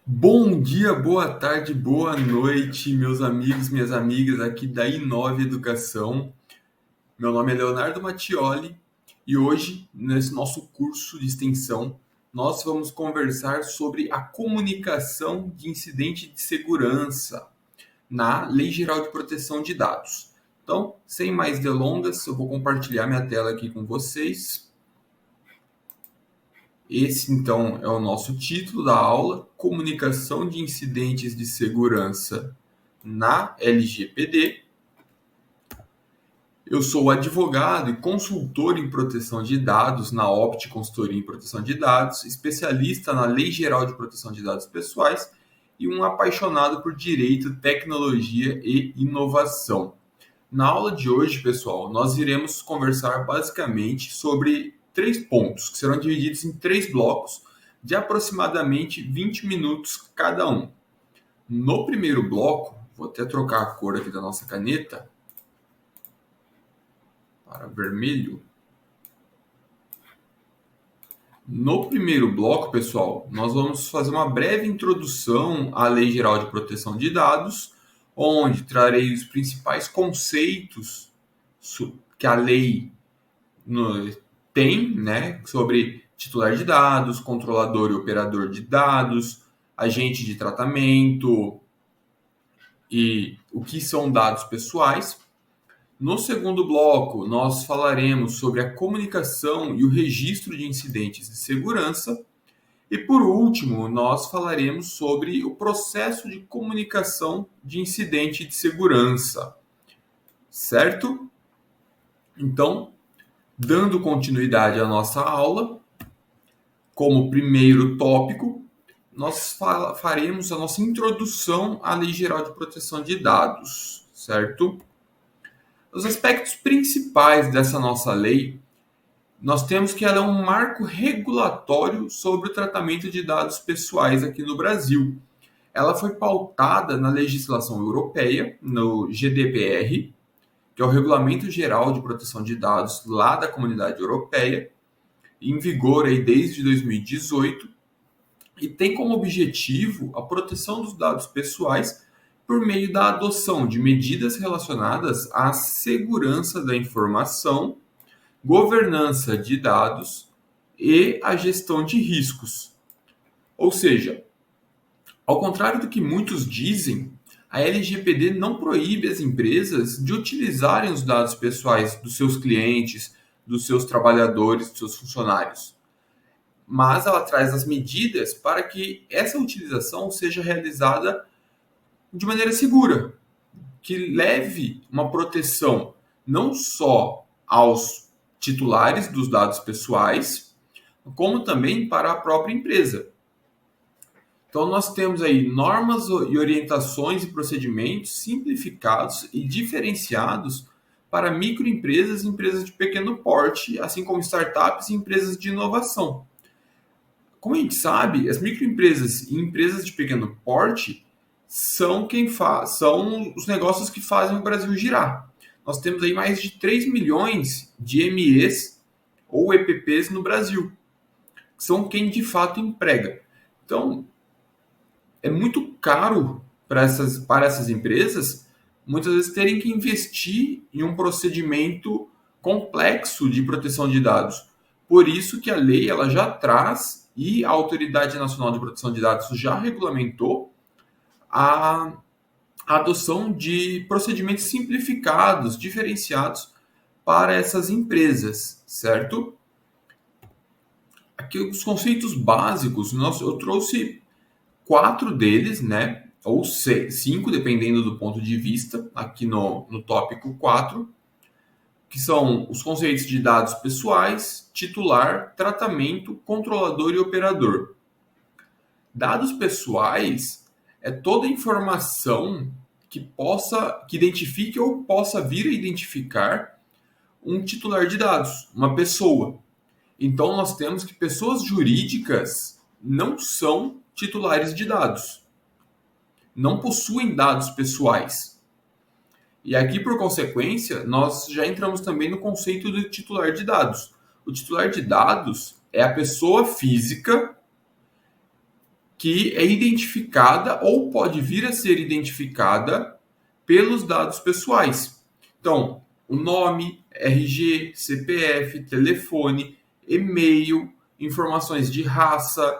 Bom dia, boa tarde, boa noite, meus amigos, minhas amigas aqui da Inove Educação. Meu nome é Leonardo Mattioli e hoje, nesse nosso curso de extensão, nós vamos conversar sobre a comunicação de incidente de segurança na Lei Geral de Proteção de Dados. Então, sem mais delongas, eu vou compartilhar minha tela aqui com vocês. Esse, então, é o nosso título da aula: Comunicação de Incidentes de Segurança na LGPD. Eu sou advogado e consultor em proteção de dados na Opt Consultoria em Proteção de Dados, especialista na Lei Geral de Proteção de Dados Pessoais e um apaixonado por direito, tecnologia e inovação. Na aula de hoje, pessoal, nós iremos conversar basicamente sobre 3 pontos, que serão divididos em 3 blocos de aproximadamente 20 minutos cada um. No primeiro bloco, vou até trocar a cor aqui da nossa caneta para vermelho. No primeiro bloco, pessoal, nós vamos fazer uma breve introdução à Lei Geral de Proteção de Dados, onde trarei os principais conceitos que a lei tem, né, sobre titular de dados, controlador e operador de dados, agente de tratamento e o que são dados pessoais. No segundo bloco, nós falaremos sobre a comunicação e o registro de incidentes de segurança. E por último, nós falaremos sobre o processo de comunicação de incidente de segurança. Certo? Então, dando continuidade à nossa aula, como primeiro tópico, nós faremos a nossa introdução à Lei Geral de Proteção de Dados, certo? Os aspectos principais dessa nossa lei, nós temos que ela é um marco regulatório sobre o tratamento de dados pessoais aqui no Brasil. Ela foi pautada na legislação europeia, no GDPR, que é o Regulamento Geral de Proteção de Dados lá da Comunidade Europeia, em vigor aí desde 2018, e tem como objetivo a proteção dos dados pessoais por meio da adoção de medidas relacionadas à segurança da informação, governança de dados e a gestão de riscos. Ou seja, ao contrário do que muitos dizem, a LGPD não proíbe as empresas de utilizarem os dados pessoais dos seus clientes, dos seus trabalhadores, dos seus funcionários. Mas ela traz as medidas para que essa utilização seja realizada de maneira segura, que leve uma proteção não só aos titulares dos dados pessoais, como também para a própria empresa. Então, nós temos aí normas e orientações e procedimentos simplificados e diferenciados para microempresas e empresas de pequeno porte, assim como startups e empresas de inovação. Como a gente sabe, as microempresas e empresas de pequeno porte são são os negócios que fazem o Brasil girar. Nós temos aí mais de 3 milhões de MEs ou EPPs no Brasil, que são quem de fato emprega. Então, é muito caro para essas empresas, muitas vezes, terem que investir em um procedimento complexo de proteção de dados. Por isso que a lei ela já traz, e a Autoridade Nacional de Proteção de Dados já regulamentou, a adoção de procedimentos simplificados, diferenciados para essas empresas, certo? Aqui os conceitos básicos, eu trouxe 4 deles, né? Ou 5, dependendo do ponto de vista, aqui no tópico 4, que são os conceitos de dados pessoais, titular, tratamento, controlador e operador. Dados pessoais é toda informação que identifique ou possa vir a identificar um titular de dados, uma pessoa. Então, nós temos que pessoas jurídicas não são titulares de dados, não possuem dados pessoais. E aqui, por consequência, nós já entramos também no conceito do titular de dados. O titular de dados é a pessoa física que é identificada ou pode vir a ser identificada pelos dados pessoais. Então, o nome, RG, CPF, telefone, e-mail, informações de raça,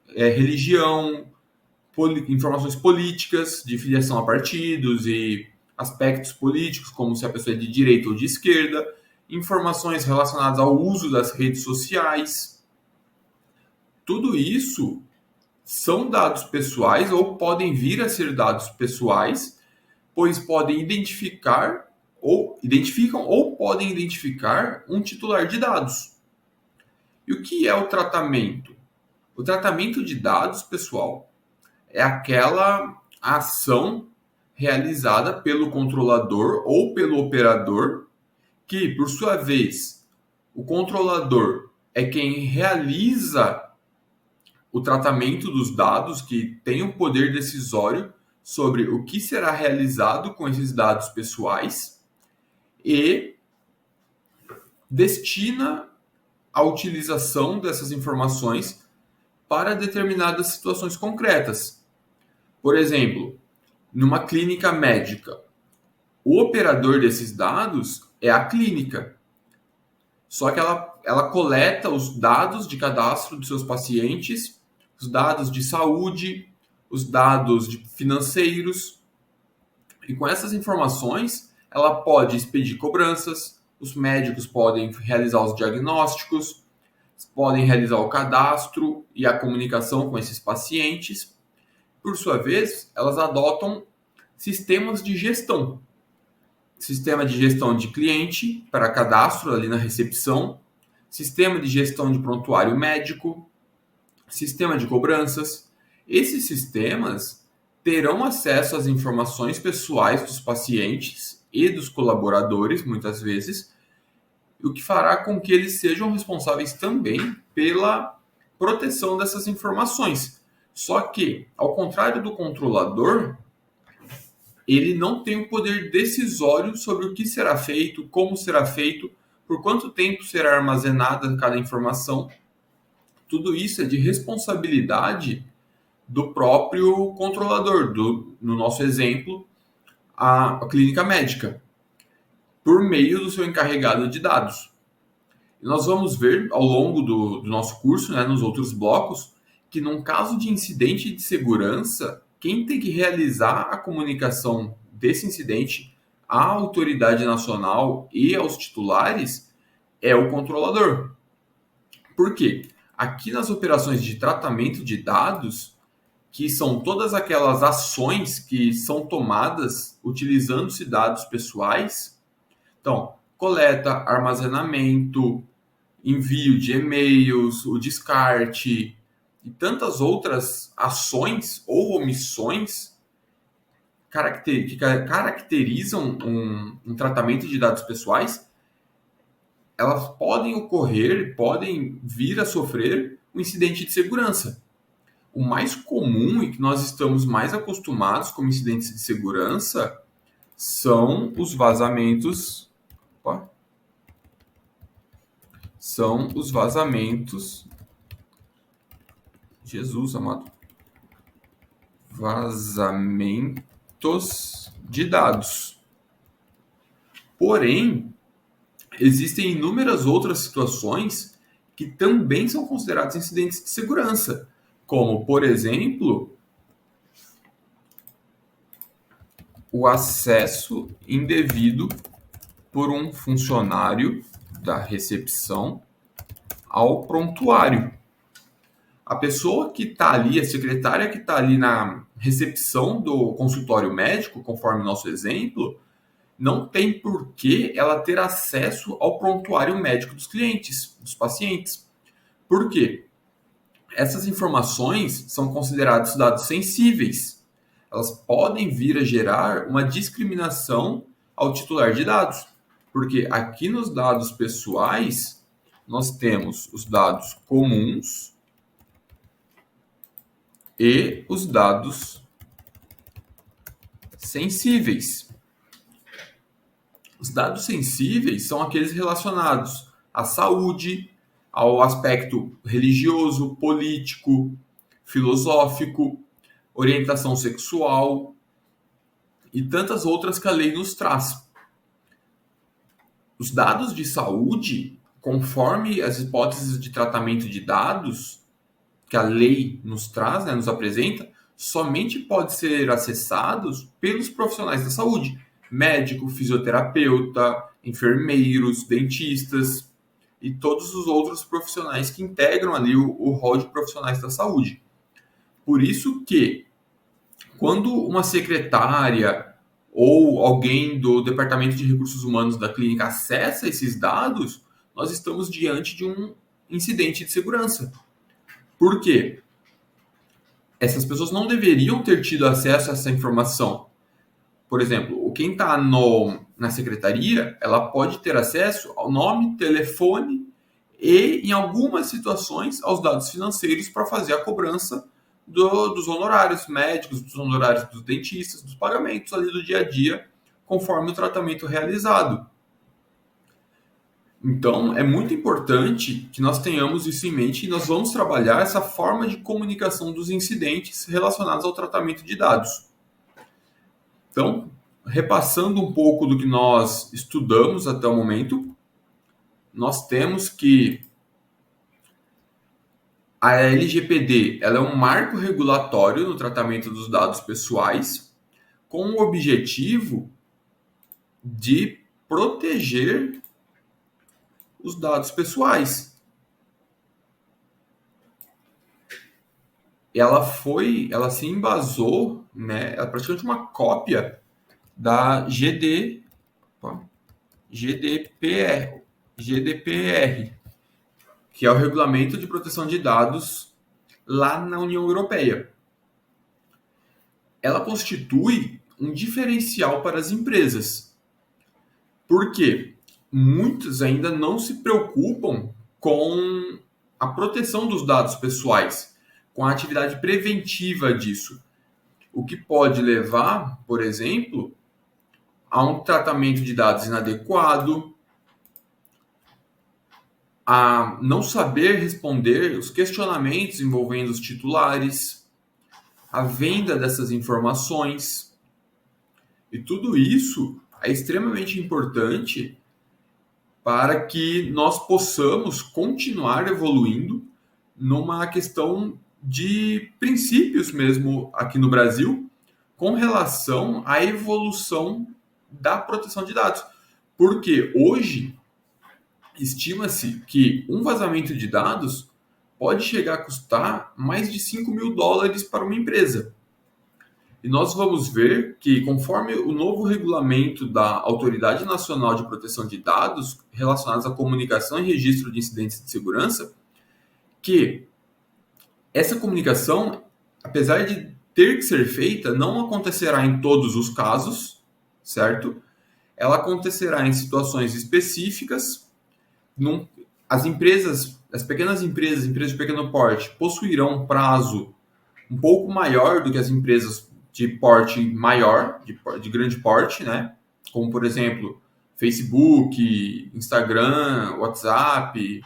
religião, informações políticas, de filiação a partidos e aspectos políticos, como se a pessoa é de direita ou de esquerda, informações relacionadas ao uso das redes sociais. Tudo isso são dados pessoais ou podem vir a ser dados pessoais, pois podem identificam ou podem identificar um titular de dados. E o que é o tratamento? O tratamento de dados, pessoal, é aquela ação realizada pelo controlador ou pelo operador, que, por sua vez, o controlador é quem realiza o tratamento dos dados, que tem um poder decisório sobre o que será realizado com esses dados pessoais e destina a utilização dessas informações para determinadas situações concretas. Por exemplo, numa clínica médica, o operador desses dados é a clínica. Só que ela coleta os dados de cadastro dos seus pacientes, os dados de saúde, os dados financeiros. E com essas informações, ela pode expedir cobranças, os médicos podem realizar os diagnósticos, podem realizar o cadastro e a comunicação com esses pacientes. Por sua vez, elas adotam sistemas de gestão. Sistema de gestão de cliente para cadastro ali na recepção, sistema de gestão de prontuário médico, sistema de cobranças. Esses sistemas terão acesso às informações pessoais dos pacientes e dos colaboradores, muitas vezes, o que fará com que eles sejam responsáveis também pela proteção dessas informações. Só que, ao contrário do controlador, ele não tem o poder decisório sobre o que será feito, como será feito, por quanto tempo será armazenada cada informação. Tudo isso é de responsabilidade do próprio controlador, no nosso exemplo, a clínica médica, por meio do seu encarregado de dados. E nós vamos ver ao longo do nosso curso, nos outros blocos, que num caso de incidente de segurança, quem tem que realizar a comunicação desse incidente à autoridade nacional e aos titulares é o controlador. Por quê? Aqui nas operações de tratamento de dados, que são todas aquelas ações que são tomadas utilizando-se dados pessoais, então, coleta, armazenamento, envio de e-mails, o descarte e tantas outras ações ou omissões que caracterizam um tratamento de dados pessoais, elas podem ocorrer, podem vir a sofrer um incidente de segurança. O mais comum e que nós estamos mais acostumados com incidentes de segurança são os vazamentos. São os vazamentos. Jesus amado. Vazamentos de dados. Porém, existem inúmeras outras situações que também são consideradas incidentes de segurança, como, por exemplo, o acesso indevido por um funcionário da recepção ao prontuário. A pessoa que está ali, a secretária que está ali na recepção do consultório médico, conforme o nosso exemplo, não tem por que ela ter acesso ao prontuário médico dos clientes, dos pacientes. Por quê? Essas informações são consideradas dados sensíveis. Elas podem vir a gerar uma discriminação ao titular de dados. Porque aqui nos dados pessoais, nós temos os dados comuns e os dados sensíveis. Os dados sensíveis são aqueles relacionados à saúde, ao aspecto religioso, político, filosófico, orientação sexual e tantas outras que a lei nos traz. Os dados de saúde, conforme as hipóteses de tratamento de dados que a lei nos traz, né, nos apresenta, somente pode ser acessados pelos profissionais da saúde, médico, fisioterapeuta, enfermeiros, dentistas e todos os outros profissionais que integram ali o rol de profissionais da saúde. Por isso que, quando uma secretária ou alguém do Departamento de Recursos Humanos da clínica acessa esses dados, nós estamos diante de um incidente de segurança. Por quê? Essas pessoas não deveriam ter tido acesso a essa informação. Por exemplo, quem está na secretaria, ela pode ter acesso ao nome, telefone e, em algumas situações, aos dados financeiros para fazer a cobrança dos honorários médicos, dos honorários dos dentistas, dos pagamentos ali do dia a dia, conforme o tratamento realizado. Então, é muito importante que nós tenhamos isso em mente e nós vamos trabalhar essa forma de comunicação dos incidentes relacionados ao tratamento de dados. Então, repassando um pouco do que nós estudamos até o momento, nós temos que a LGPD ela é um marco regulatório no tratamento dos dados pessoais, com o objetivo de proteger os dados pessoais. Ela se embasou, né, é praticamente uma cópia da GDPR, que é o Regulamento de Proteção de Dados lá na União Europeia. Ela constitui um diferencial para as empresas. Por quê? Muitos ainda não se preocupam com a proteção dos dados pessoais, com a atividade preventiva disso, o que pode levar, por exemplo, a um tratamento de dados inadequado, a não saber responder os questionamentos envolvendo os titulares, a venda dessas informações. E tudo isso é extremamente importante para que nós possamos continuar evoluindo numa questão de princípios mesmo aqui no Brasil com relação à evolução da proteção de dados. Porque hoje estima-se que um vazamento de dados pode chegar a custar mais de $5.000 para uma empresa. E nós vamos ver que, conforme o novo regulamento da Autoridade Nacional de Proteção de Dados relacionados à comunicação e registro de incidentes de segurança, que essa comunicação, apesar de ter que ser feita, não acontecerá em todos os casos, certo? Ela acontecerá em situações específicas. As pequenas empresas de pequeno porte, possuirão um prazo um pouco maior do que as empresas de porte maior, de grande porte, né? Como, por exemplo, Facebook, Instagram, WhatsApp,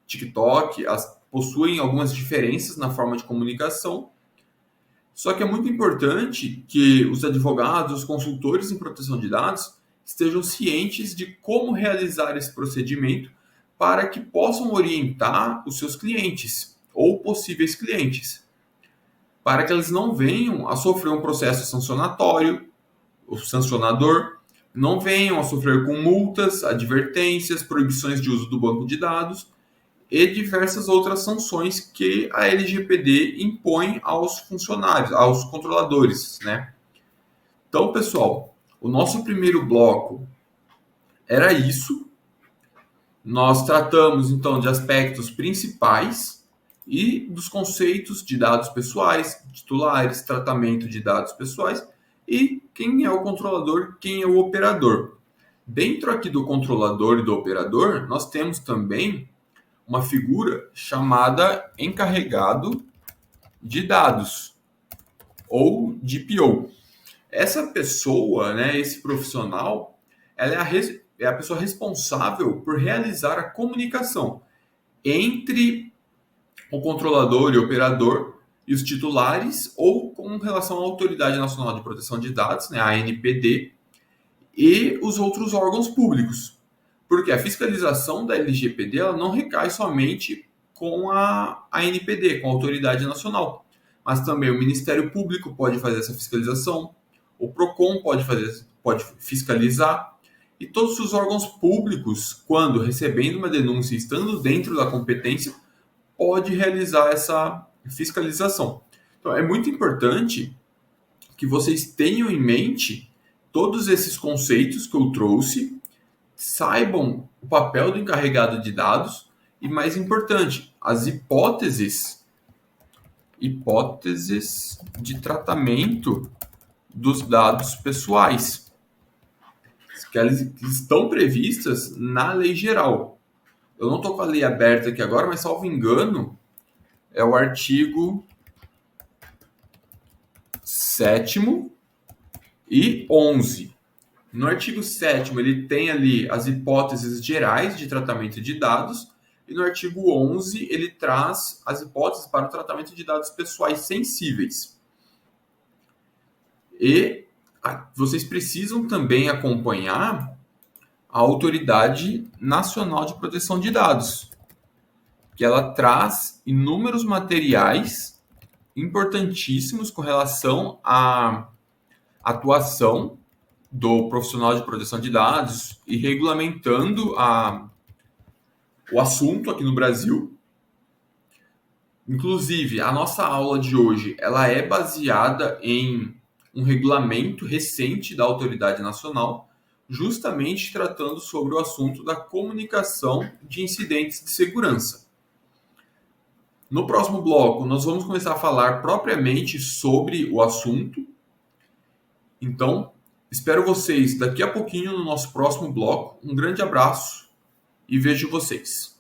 TikTok, elas possuem algumas diferenças na forma de comunicação. Só que é muito importante que os advogados, os consultores em proteção de dados estejam cientes de como realizar esse procedimento para que possam orientar os seus clientes ou possíveis clientes, para que eles não venham a sofrer um processo sancionatório, o sancionador, não venham a sofrer com multas, advertências, proibições de uso do banco de dados e diversas outras sanções que a LGPD impõe aos funcionários, aos controladores, né? Então, pessoal, o nosso primeiro bloco era isso. Nós tratamos, então, de aspectos principais e dos conceitos de dados pessoais, titulares, tratamento de dados pessoais e quem é o controlador, quem é o operador. Dentro aqui do controlador e do operador, nós temos também uma figura chamada encarregado de dados, ou DPO. Essa pessoa, né, esse profissional, ela é a pessoa responsável por realizar a comunicação entre o controlador e o operador e os titulares, ou com relação à Autoridade Nacional de Proteção de Dados, né, a ANPD, e os outros órgãos públicos. Porque a fiscalização da LGPD ela não recai somente com a ANPD, com a Autoridade Nacional, mas também o Ministério Público pode fazer essa fiscalização, o PROCON pode fiscalizar, e todos os órgãos públicos, quando recebendo uma denúncia e estando dentro da competência, pode realizar essa fiscalização. Então, é muito importante que vocês tenham em mente todos esses conceitos que eu trouxe, saibam o papel do encarregado de dados e, mais importante, as hipóteses de tratamento dos dados pessoais, que elas estão previstas na lei geral. Eu não estou com a lei aberta aqui agora, mas, salvo engano, é o artigo 7º e 11. No artigo 7º, ele tem ali as hipóteses gerais de tratamento de dados, e no artigo 11, ele traz as hipóteses para o tratamento de dados pessoais sensíveis. E vocês precisam também acompanhar a Autoridade Nacional de Proteção de Dados, que ela traz inúmeros materiais importantíssimos com relação à atuação do profissional de proteção de dados e regulamentando o assunto aqui no Brasil. Inclusive, a nossa aula de hoje ela é baseada em um regulamento recente da Autoridade Nacional, justamente tratando sobre o assunto da comunicação de incidentes de segurança. No próximo bloco, nós vamos começar a falar propriamente sobre o assunto. Então, espero vocês daqui a pouquinho no nosso próximo bloco. Um grande abraço e vejo vocês.